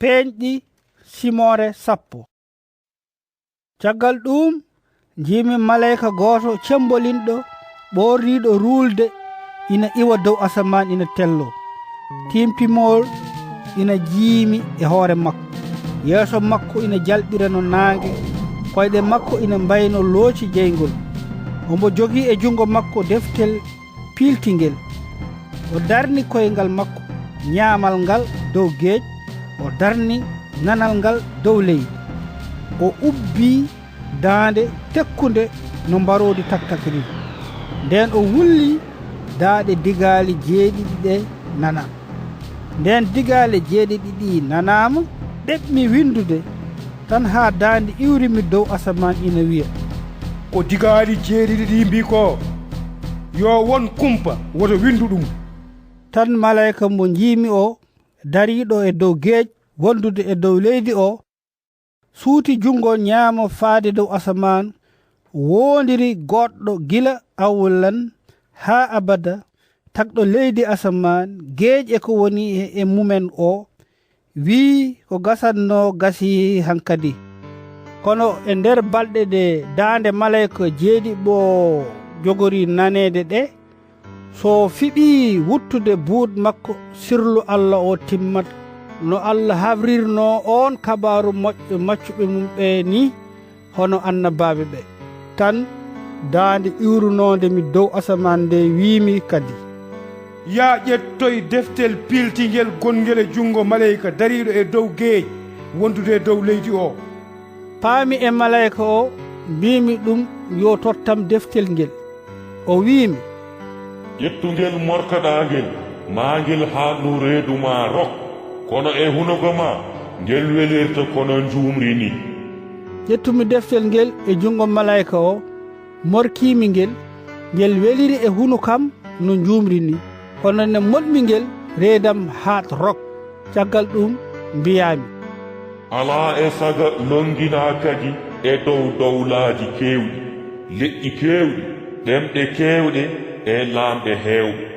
peeñɗi simore 10. caggal ɗum jimi malayika goto cembolinɗo ɓorriɗo rulde ina iwa dow asaman ina tello timpimol ina jiimi e hoore makko yeeso makko ina jalɓira no naange koyɗe makko ina mbayno looci jeygol ombo jogii e jungo makko deftel piltingel o darni koyngal makko ñaamal ngal dow geej o darni nanal ngal dow leydi o ubbi daande tekkunde no mbarodi taktakri nden o wulli daaɗe digaali jeeɗiɗi ɗe nana nden digaale jeeɗiɗi ɗi nanama ɗeɓmi windude tan haa daande iwrimi dow asaman ina wiya ko digaali jeeɗiɗi ɗi mbi ko yo won kumpa woto windu ɗum tan malayika mo jiimi o dariɗo e dow geej wondude e dow leydi o suuti jungo ñaamo faade dow asaman wondiri goɗɗo gila awlan haa abada tagɗo leydi asaman geej e ko woni e mumen o wii ko gasanno gasi hankadi kono e nder balɗe ɗe daande malayika jeeɗiɓo jogori nanede ɗe so fiɓi wuttude buud makko sirlu Allah o timmat no Allah hawrirno on kabaru moƴƴo maccuɓe mum ɓe ni hono annabaɓe ɓe tan daande iwrunode mi dow asaman nde wiimi kadi ya ƴettoy deftel piltingel gongel e jungo malayika dariɗo e dow geej wondude e dow leydi o paami e malayika o mbimi ɗum yo tottam deftel ngel o wiimi ƴettungel morkaɗangel maangel haa no reedu ma rok kono e hunugo ma ngel welirta kono njuumri ni ƴettumi deftel ngel e jungo malayika o morkimi ngel ngel weliri e hunu kam no njuumri ni kono ne moɗmi ngel reedam haat rok caggal ɗum mbiyami alaa e saga longina kadi e dow dowlaaji keewɗi leƴƴi keewɗi ɗemɗe keewɗe e laamɓe heewɓe